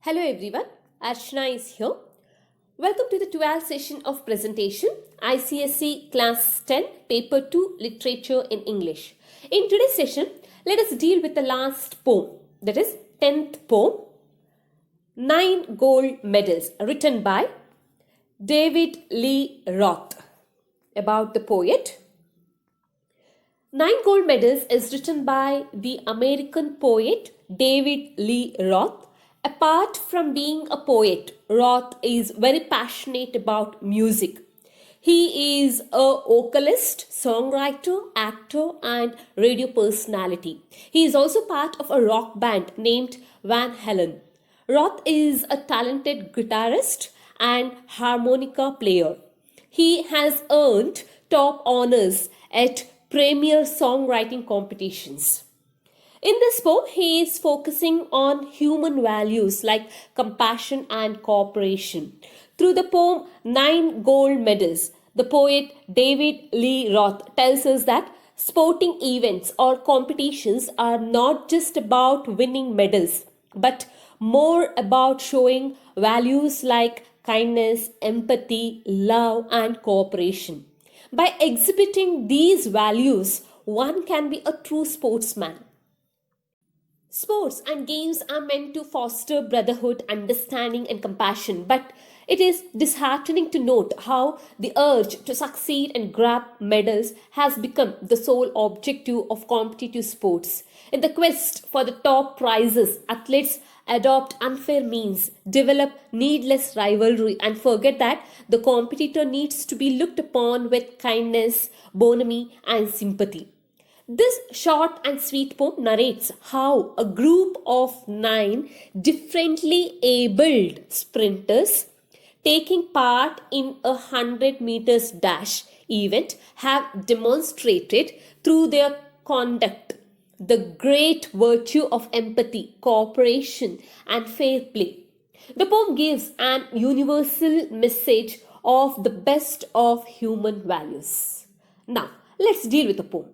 Hello everyone, Archana is here. Welcome to the 12th session of presentation, ICSE Class 10, Paper 2, Literature in English. In today's session, let us deal with the last poem, that is 10th poem, 9 Gold Medals, written by David Lee Roth. About the poet. 9 Gold Medals is written by the American poet David Lee Roth. Apart from being a poet, Roth is very passionate about music. He is a vocalist, songwriter, actor, and radio personality. He is also part of a rock band named Van Halen. Roth is a talented guitarist and harmonica player. He has earned top honors at premier songwriting competitions. In this poem, he is focusing on human values like compassion and cooperation. Through the poem 9 Gold Medals, the poet David Lee Roth tells us that sporting events or competitions are not just about winning medals, but more about showing values like kindness, empathy, love, and cooperation. By exhibiting these values, one can be a true sportsman. Sports and games are meant to foster brotherhood, understanding, and compassion, but it is disheartening to note how the urge to succeed and grab medals has become the sole objective of competitive sports. In the quest for the top prizes, athletes adopt unfair means, develop needless rivalry, and forget that the competitor needs to be looked upon with kindness, bonhomie, and sympathy. This short and sweet poem narrates how a group of 9 differently abled sprinters taking part in a 100 meters dash event have demonstrated through their conduct the great virtue of empathy, cooperation, and fair play. The poem gives an universal message of the best of human values. Now, let's deal with the poem.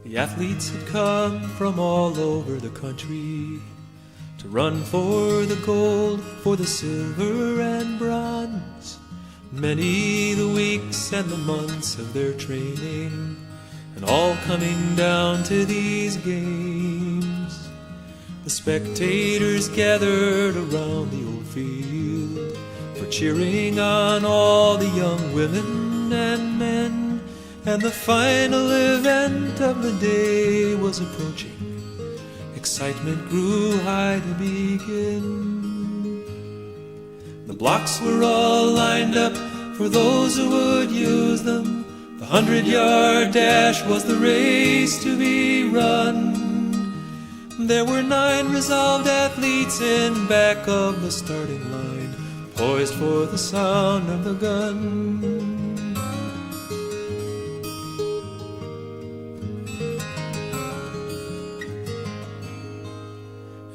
The athletes had come from all over the country to run for the gold, for the silver and bronze. Many the weeks and the months of their training, and all coming down to these games. The spectators gathered around the old field for cheering on all the young women and men. And the final event of the day was approaching. Excitement grew high to begin. The blocks were all lined up for those who would use them. The 100-yard dash was the race to be run. There were 9 resolved athletes in back of the starting line, poised for the sound of the gun.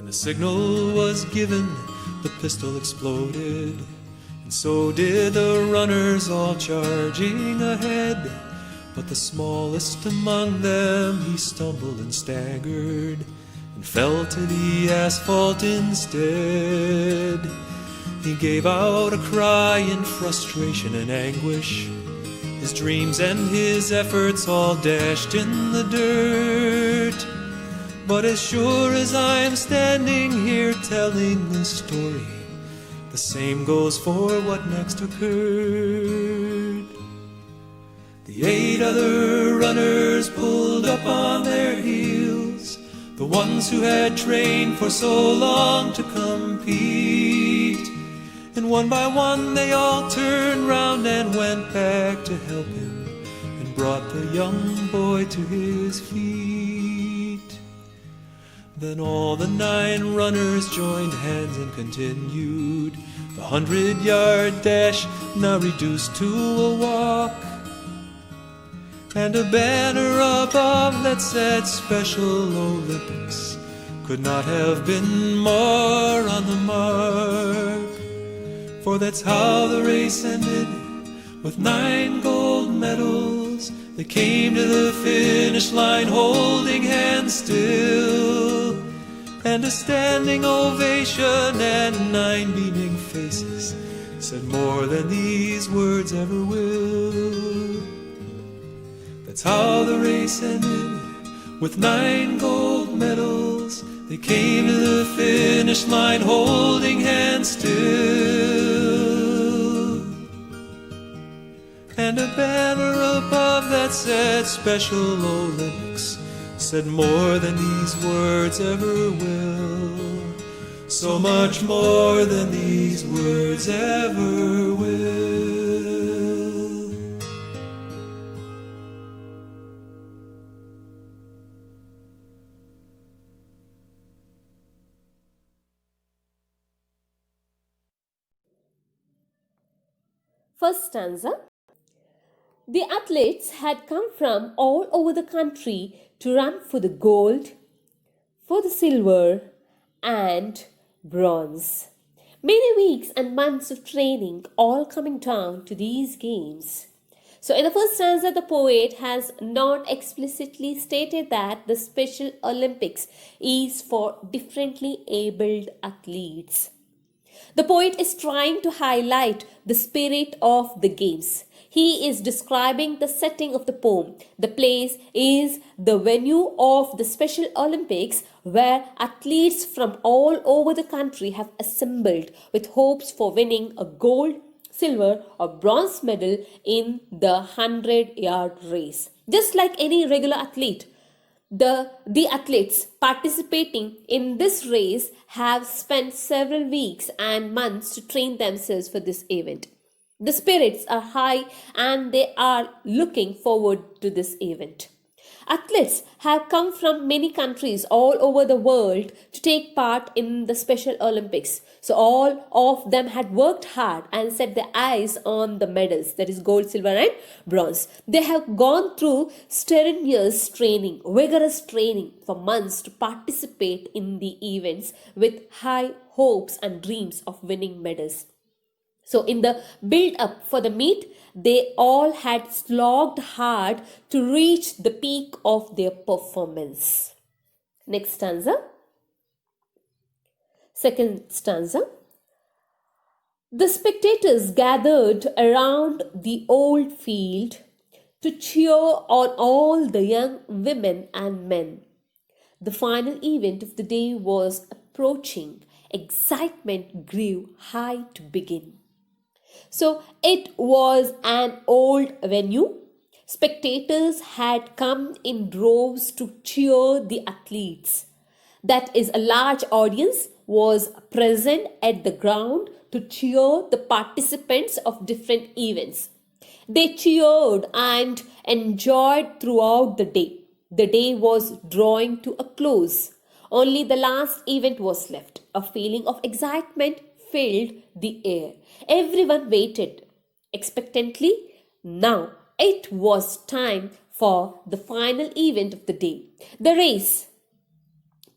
The signal was given, the pistol exploded, and so did the runners all charging ahead. But the smallest among them, he stumbled and staggered, and fell to the asphalt instead. He gave out a cry in frustration and anguish. His dreams and his efforts all dashed in the dirt. But as sure as I'm standing here telling this story, the same goes for what next occurred. The 8 other runners pulled up on their heels, the ones who had trained for so long to compete. And one by one they all turned round and went back to help him, and brought the young boy to his feet. Then all the 9 runners joined hands and continued the 100-yard dash, now reduced to a walk. and a banner above that said Special Olympics could not have been more on the mark. For that's how the race ended, with 9 gold medals. They came to the finish line holding hands still, and a standing ovation and 9 beaming faces said more than these words ever will. That's how the race ended, with 9 gold medals. They came to the finish line holding hands still, and a banner above that said Special Olympics said more than these words ever will. So much more than these words ever will. First stanza. The athletes had come from all over the country to run for the gold, for the silver, and bronze. Many weeks and months of training all coming down to these games. So in the first stanza, the poet has not explicitly stated that the Special Olympics is for differently abled athletes. The poet is trying to highlight the spirit of the games. He is describing the setting of the poem. The place is the venue of the Special Olympics, where athletes from all over the country have assembled with hopes for winning a gold, silver, or bronze medal in the 100-yard race. Just like any regular athlete, the athletes participating in this race have spent several weeks and months to train themselves for this event. The spirits are high and they are looking forward to this event. Athletes have come from many countries all over the world to take part in the Special Olympics. So all of them had worked hard and set their eyes on the medals, that is gold, silver, and bronze. They have gone through strenuous training, vigorous training for months to participate in the events with high hopes and dreams of winning medals. So in the build up for the meet, they all had slogged hard to reach the peak of their performance. Next stanza. Second stanza. The spectators gathered around the old field to cheer on all the young women and men. The final event of the day was approaching. Excitement grew high to begin. So it was an old venue. Spectators had come in droves to cheer the athletes. That is, a large audience was present at the ground to cheer the participants of different events. They cheered and enjoyed throughout the day. The day was drawing to a close. Only the last event was left. A feeling of excitement filled the air. Everyone waited expectantly. Now it was time for the final event of the day, the race.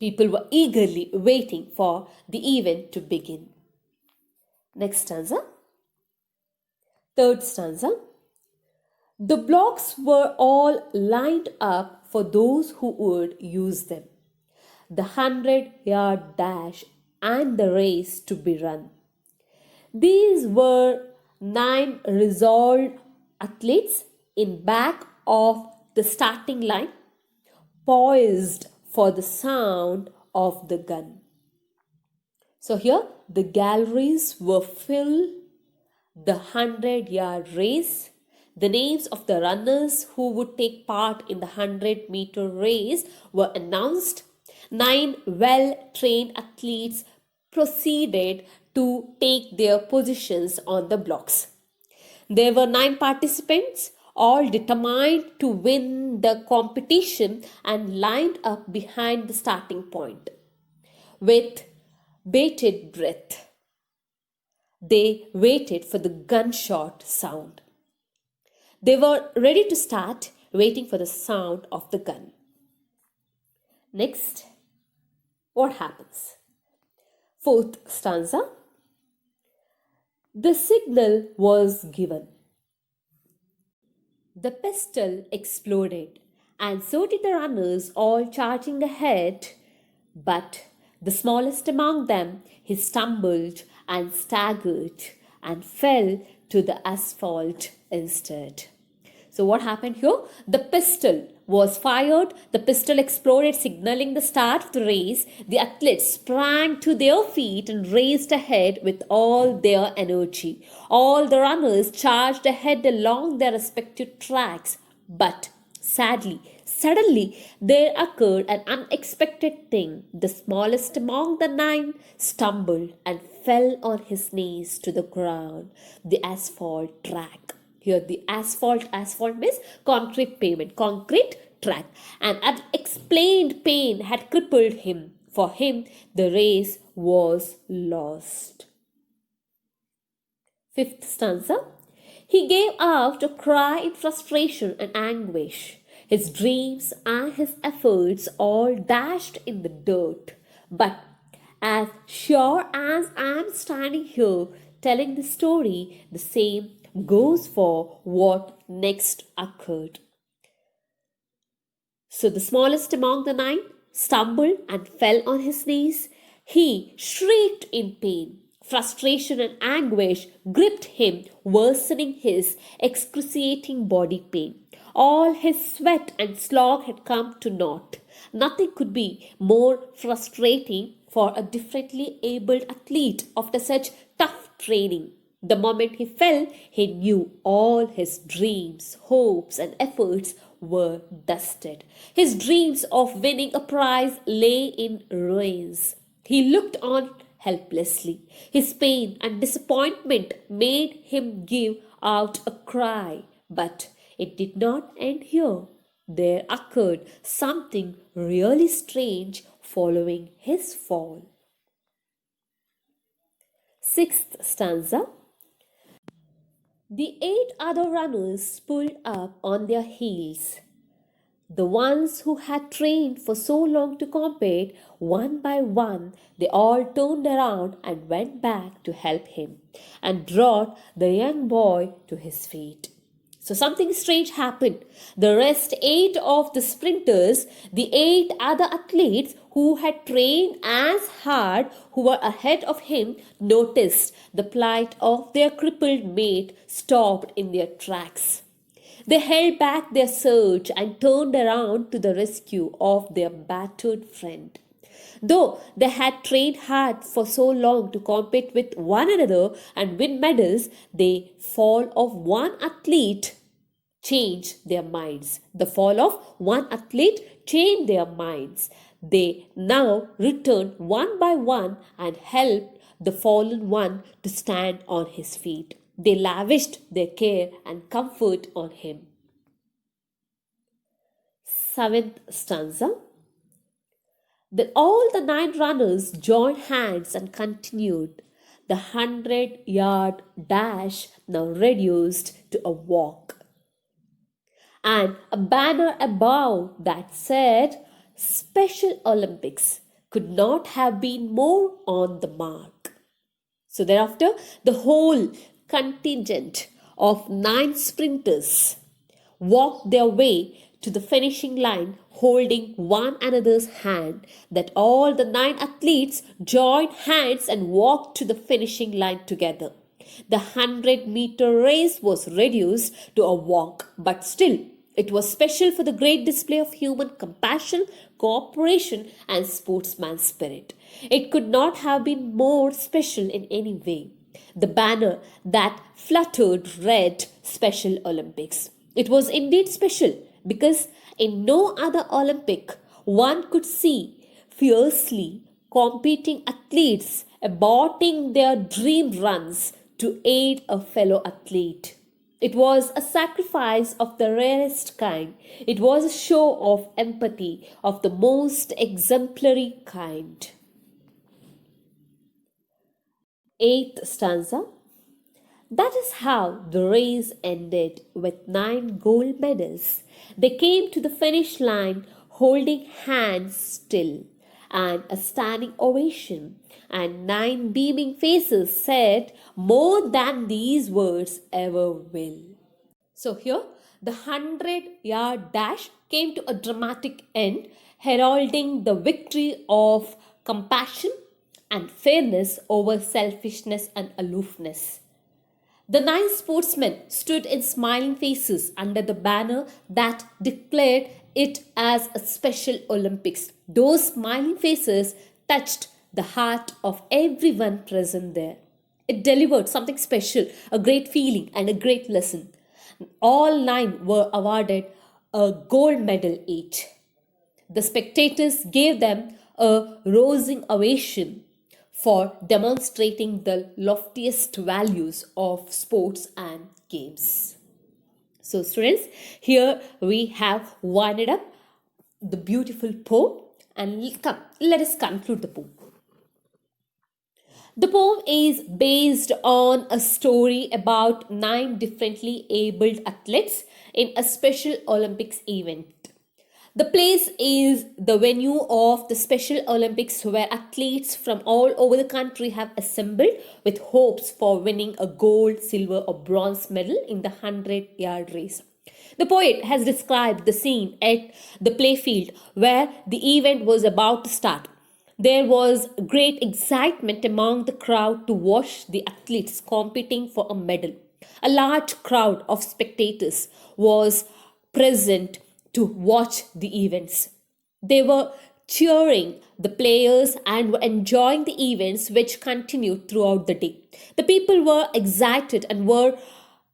People were eagerly waiting for the event to begin. Next stanza. Third stanza. The blocks were all lined up for those who would use them. The 100-yard dash and the race to be run. These were 9 resolved athletes in back of the starting line, poised for the sound of the gun. So here the galleries were filled. The 100-yard race. The names of the runners who would take part in the 100-meter race were announced. 9 well-trained athletes proceeded to take their positions on the blocks. There were 9 participants, all determined to win the competition and lined up behind the starting point. With bated breath, they waited for the gunshot sound. They were ready to start waiting for the sound of the gun. Next, what happens? Fourth stanza. The signal was given. The pistol exploded, and so did the runners, all charging ahead. But the smallest among them, he stumbled and staggered and fell to the asphalt instead. So what happened here? The pistol was fired, the pistol exploded, signaling the start of the race. The athletes sprang to their feet and raced ahead with all their energy. All the runners charged ahead along their respective tracks. But suddenly, there occurred an unexpected thing. The smallest among the 9 stumbled and fell on his knees to the ground, the asphalt track. Here the asphalt means concrete pavement, concrete track. An unexplained pain had crippled him. For him, the race was lost. Fifth stanza. He gave out a cry in frustration and anguish. His dreams and his efforts all dashed in the dirt. But as sure as I am standing here telling the story, the same goes for what next occurred. So the smallest among the 9 stumbled and fell on his knees. He shrieked in pain. Frustration and anguish gripped him, worsening his excruciating body pain. All his sweat and slog had come to naught. Nothing could be more frustrating for a differently abled athlete after such tough training. The moment he fell, he knew all his dreams, hopes, and efforts were dusted. His dreams of winning a prize lay in ruins. He looked on helplessly. His pain and disappointment made him give out a cry, but it did not end here. There occurred something really strange following his fall. Sixth stanza. The 8 other runners pulled up on their heels. The ones who had trained for so long to compete, one by one, they all turned around and went back to help him and brought the young boy to his feet. So something strange happened. The rest 8 of the sprinters, the 8 other athletes who had trained as hard, who were ahead of him, noticed the plight of their crippled mate, stopped in their tracks. They held back their surge and turned around to the rescue of their battered friend. Though they had trained hard for so long to compete with one another and win medals, the fall of one athlete changed their minds. The fall of one athlete changed their minds. They now returned one by one and helped the fallen one to stand on his feet. They lavished their care and comfort on him. Seventh stanza. Then all the 9 runners joined hands and continued. The 100-yard dash now reduced to a walk. And a banner above that said, Special Olympics, could not have been more on the mark. So thereafter, the whole contingent of 9 sprinters walked their way to the finishing line holding one another's hand, that all the 9 athletes joined hands and walked to the finishing line together. The 100-meter race was reduced to a walk, but still it was special for the great display of human compassion, cooperation, and sportsman spirit. It could not have been more special in any way. The banner that fluttered read Special Olympics. It was indeed special because in no other Olympic one could see fiercely competing athletes aborting their dream runs to aid a fellow athlete. It was a sacrifice of the rarest kind. It was a show of empathy of the most exemplary kind. Eighth stanza. That is how the race ended with 9 gold medals. They came to the finish line holding hands still, and a standing ovation, and 9 beaming faces said more than these words ever will. So here, the 100-yard dash came to a dramatic end, heralding the victory of compassion and fairness over selfishness and aloofness. The 9 sportsmen stood in smiling faces under the banner that declared it as a Special Olympics. Those smiling faces touched the heart of everyone present there. It delivered something special, a great feeling, and a great lesson. All 9 were awarded a gold medal each. The spectators gave them a rousing ovation for demonstrating the loftiest values of sports and games. So, students, here we have winded up the beautiful poem, and come, let us conclude the poem. The poem is based on a story about 9 differently abled athletes in a Special Olympics event. The place is the venue of the Special Olympics, where athletes from all over the country have assembled with hopes for winning a gold, silver, or bronze medal in the 100-yard race. The poet has described the scene at the playfield where the event was about to start. There was great excitement among the crowd to watch the athletes competing for a medal. A large crowd of spectators was present to watch the events. They were cheering the players and were enjoying the events, which continued throughout the day. The people were excited and were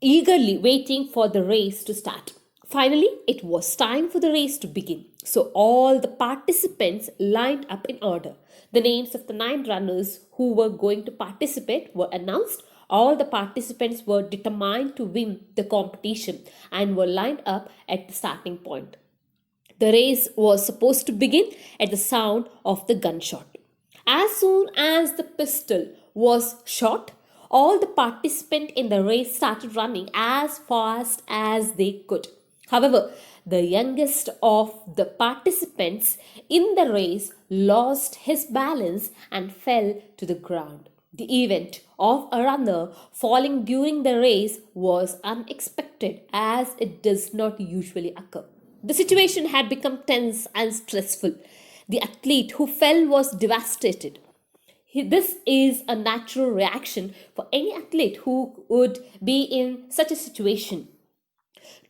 eagerly waiting for the race to start. Finally, it was time for the race to begin. So all the participants lined up in order. The names of the 9 runners who were going to participate were announced. All the participants were determined to win the competition and were lined up at the starting point. The race was supposed to begin at the sound of the gunshot. As soon as the pistol was shot, all the participants in the race started running as fast as they could. However, the youngest of the participants in the race lost his balance and fell to the ground. The event of a runner falling during the race was unexpected, as it does not usually occur. The situation had become tense and stressful. The athlete who fell was devastated. This is a natural reaction for any athlete who would be in such a situation.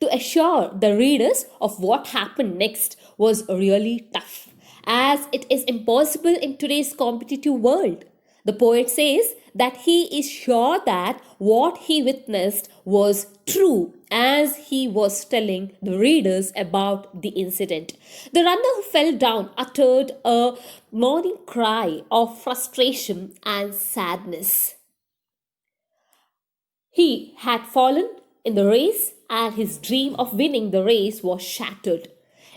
To assure the readers of what happened next was really tough, as it is impossible in today's competitive world. The poet says that he is sure that what he witnessed was true, as he was telling the readers about the incident. The runner who fell down uttered a mourning cry of frustration and sadness. He had fallen in the race, and his dream of winning the race was shattered.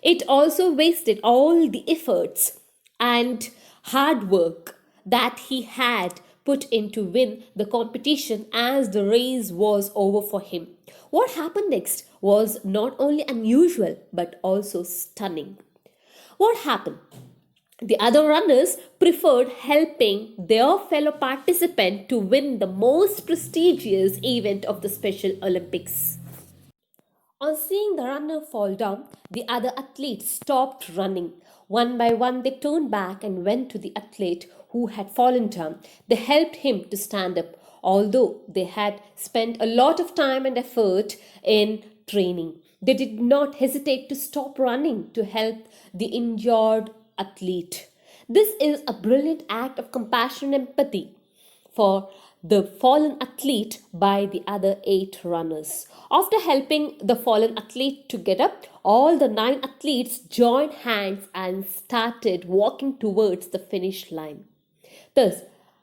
It also wasted all the efforts and hard work that he had put in to win the competition, as the race was over for him. What happened next was not only unusual but also stunning. What happened? The other runners preferred helping their fellow participant to win the most prestigious event of the Special Olympics. On seeing the runner fall down, the other athletes stopped running. One by one, they turned back and went to the athlete who had fallen down. They helped him to stand up, although they had spent a lot of time and effort in training. They did not hesitate to stop running to help the injured athlete. This is a brilliant act of compassion and empathy for the fallen athlete by the other 8 runners. After helping the fallen athlete to get up, all the 9 athletes joined hands and started walking towards the finish line. Thus,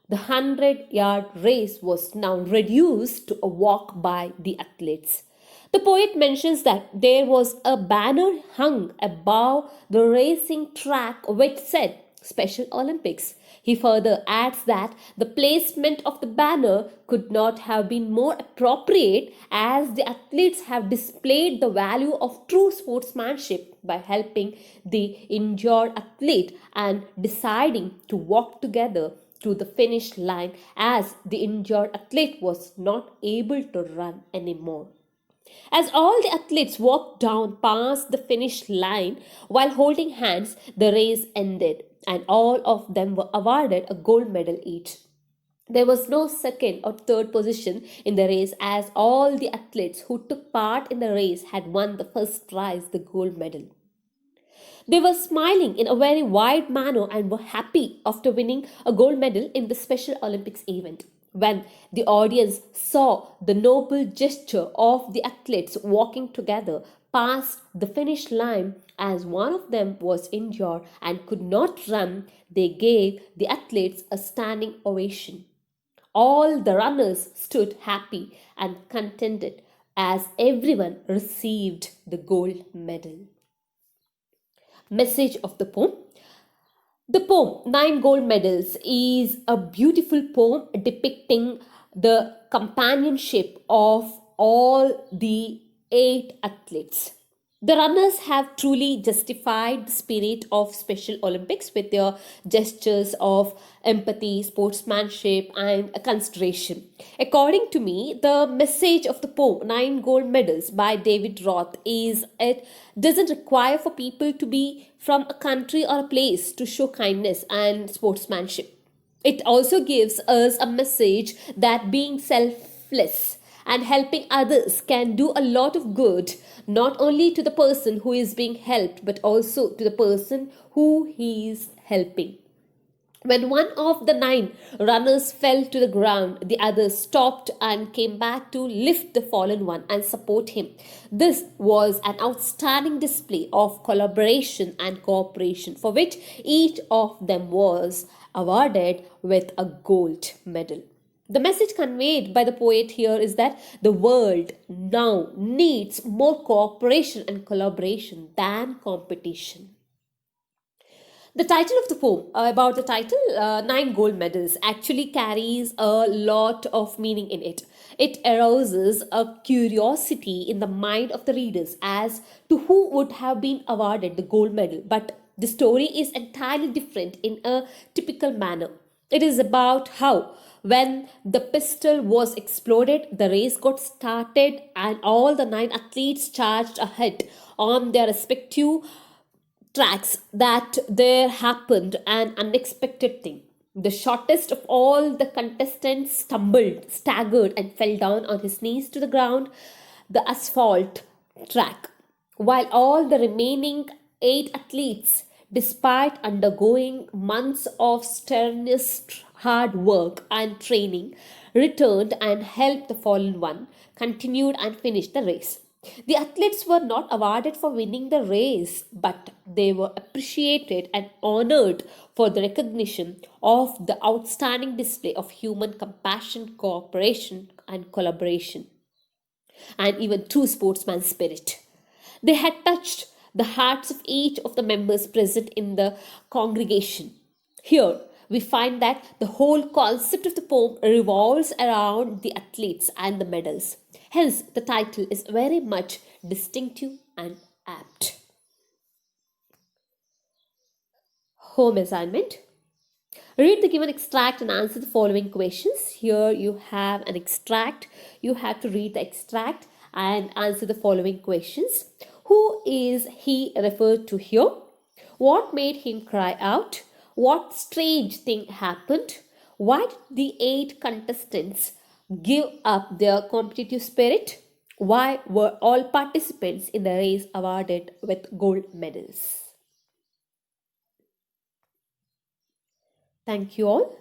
the 100-yard race was now reduced to a walk by the athletes. The poet mentions that there was a banner hung above the racing track which said, Special Olympics. He further adds that the placement of the banner could not have been more appropriate as the athletes have displayed the value of true sportsmanship by helping the injured athlete and deciding to walk together to the finish line as the injured athlete was not able to run anymore. As all the athletes walked down past the finish line while holding hands, the race ended and all of them were awarded a gold medal each. There was no second or third position in the race as all the athletes who took part in the race had won the first prize, the gold medal. They were smiling in a very wide manner and were happy after winning a gold medal in the Special Olympics event. When the audience saw the noble gesture of the athletes walking together past the finish line as one of them was injured and could not run, they gave the athletes a standing ovation. All the runners stood happy and contented as everyone received the gold medal. Message of the poem. The poem, Nine Gold Medals, is a beautiful poem depicting the companionship of all the 8 athletes. The runners have truly justified the spirit of Special Olympics with their gestures of empathy, sportsmanship, and consideration. According to me, the message of the poem Nine Gold Medals by David Roth is it doesn't require for people to be from a country or a place to show kindness and sportsmanship. It also gives us a message that being selfless and helping others can do a lot of good, not only to the person who is being helped, but also to the person who he is helping. When one of the 9 runners fell to the ground, the others stopped and came back to lift the fallen one and support him. This was an outstanding display of collaboration and cooperation, for which each of them was awarded with a gold medal. The message conveyed by the poet here is that the world now needs more cooperation and collaboration than competition. The title of the poem, about the title, Nine Gold Medals, actually carries a lot of meaning in it. It arouses a curiosity in the mind of the readers as to who would have been awarded the gold medal, but the story is entirely different in a typical manner. It is about how, when the pistol was exploded, the race got started and all the 9 athletes charged ahead on their respective tracks, that there happened an unexpected thing. The shortest of all the contestants stumbled, staggered, and fell down on his knees to the ground, the asphalt track, while all the remaining 8 athletes, despite undergoing months of strenuous hard work and training, returned and helped the fallen one, continued and finished the race. The athletes were not awarded for winning the race, but they were appreciated and honored for the recognition of the outstanding display of human compassion, cooperation, and collaboration, and even true sportsman spirit. They had touched the hearts of each of the members present in the congregation. Here, we find that the whole concept of the poem revolves around the athletes and the medals. Hence, the title is very much distinctive and apt. Home assignment. Read the given extract and answer the following questions. Here you have an extract. You have to read the extract and answer the following questions. Who is he referred to here? What made him cry out? What strange thing happened? Why did the 8 contestants give up their competitive spirit? Why were all participants in the race awarded with gold medals? Thank you all.